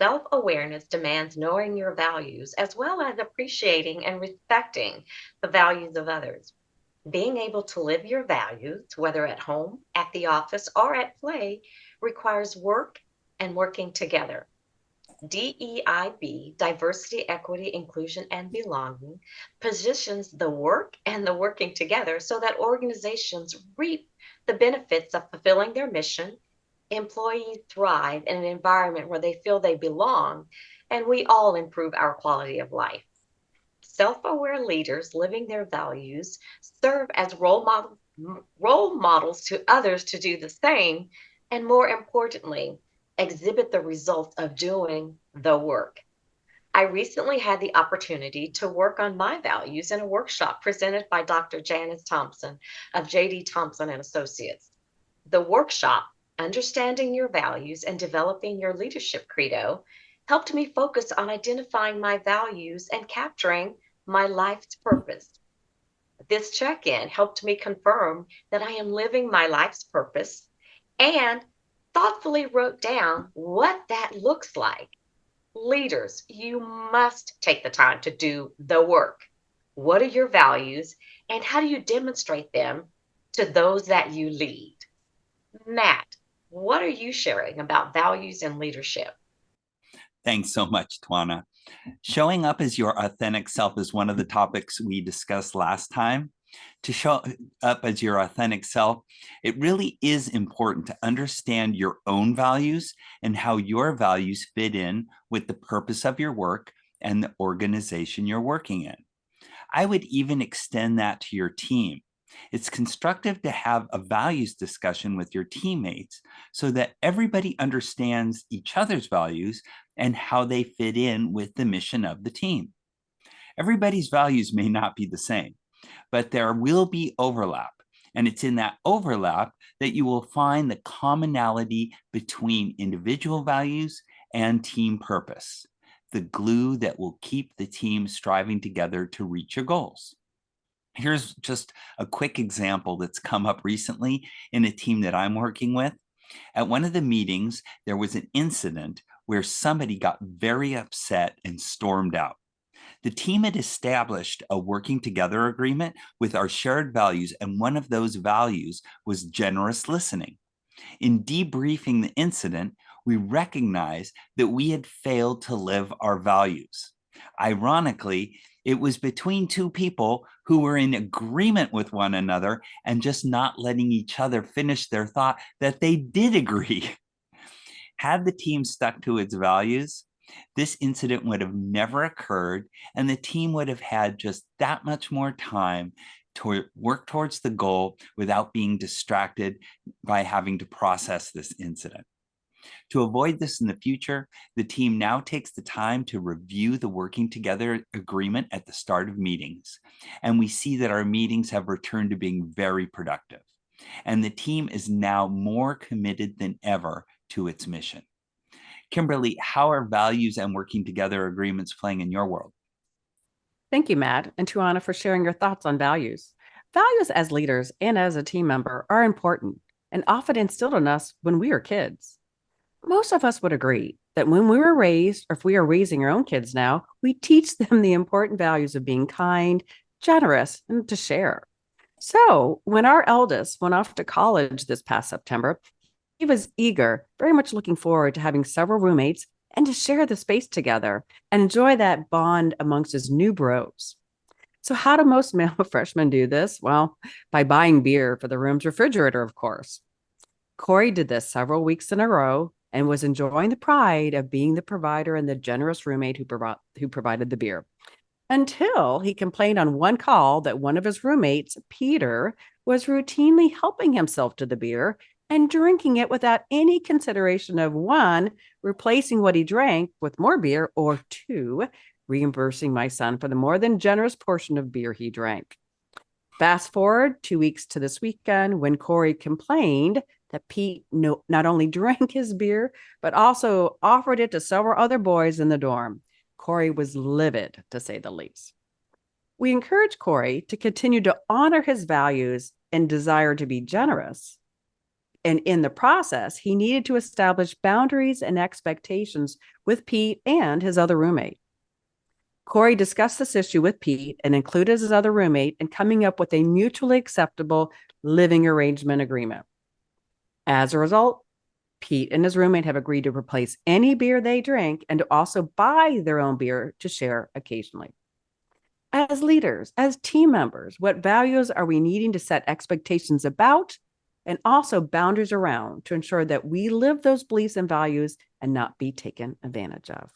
Self-awareness demands knowing your values as well as appreciating and respecting the values of others. Being able to live your values, whether at home, at the office, or at play, requires work and working together. DEIB, diversity, equity, inclusion, and belonging, positions the work and the working together so that organizations reap the benefits of fulfilling their mission, employees thrive in an environment where they feel they belong, and we all improve our quality of life. Self aware leaders living their values serve as role models to others to do the same, and more importantly, exhibit the results of doing the work. I recently had the opportunity to work on my values in a workshop presented by Dr. Janice Thompson of JD Thompson and Associates. The workshop, Understanding Your Values and Developing Your Leadership Credo, helped me focus on identifying my values and capturing my life's purpose. This check in helped me confirm that I am living my life's purpose and thoughtfully wrote down what that looks like. Leaders, you must take the time to do the work. What are your values and how do you demonstrate them to those that you lead? Matt, what are you sharing about values and leadership? Thanks so much, Twiana. Showing up as your authentic self is one of the topics we discussed last time. To show up as your authentic self, it really is important to understand your own values and how your values fit in with the purpose of your work and the organization you're working in. I would even extend that to your team. It's constructive to have a values discussion with your teammates so that everybody understands each other's values and how they fit in with the mission of the team. Everybody's values may not be the same, but there will be overlap. And it's in that overlap that you will find the commonality between individual values and team purpose, the glue that will keep the team striving together to reach your goals. Here's just a quick example that's come up recently in a team that I'm working with. At one of the meetings, there was an incident where somebody got very upset and stormed out. The team had established a working together agreement with our shared values, and one of those values was generous listening. In debriefing the incident, we recognized that we had failed to live our values. Ironically, it was between two people who were in agreement with one another and just not letting each other finish their thought that they did agree. Had the team stuck to its values, this incident would have never occurred, and the team would have had just that much more time to work towards the goal without being distracted by having to process this incident. To avoid this in the future, the team now takes the time to review the working together agreement at the start of meetings. And we see that our meetings have returned to being very productive. And the team is now more committed than ever to its mission. Kimberly, how are values and working together agreements playing in your world? Thank you, Matt and Twiana, for sharing your thoughts on values. Values as leaders and as a team member are important and often instilled in us when we are kids. Most of us would agree that when we were raised, or if we are raising our own kids now, we teach them the important values of being kind, generous, and to share. So when our eldest went off to college this past September, he was eager, very much looking forward to having several roommates and to share the space together and enjoy that bond amongst his new bros. So how do most male freshmen do this? Well, by buying beer for the room's refrigerator, of course. Corey did this several weeks in a row and was enjoying the pride of being the provider and the generous roommate who provided the beer. Until he complained on one call that one of his roommates, Peter, was routinely helping himself to the beer and drinking it without any consideration of one, replacing what he drank with more beer, or two, reimbursing my son for the more than generous portion of beer he drank. Fast forward 2 weeks to this weekend when Corey complained that Pete not only drank his beer, but also offered it to several other boys in the dorm. Corey was livid, to say the least. We encourage Corey to continue to honor his values and desire to be generous. And in the process, he needed to establish boundaries and expectations with Pete and his other roommate. Corey discussed this issue with Pete and included his other roommate in coming up with a mutually acceptable living arrangement agreement. As a result, Pete and his roommate have agreed to replace any beer they drink and to also buy their own beer to share occasionally. As leaders, as team members, what values are we needing to set expectations about and also boundaries around to ensure that we live those beliefs and values and not be taken advantage of?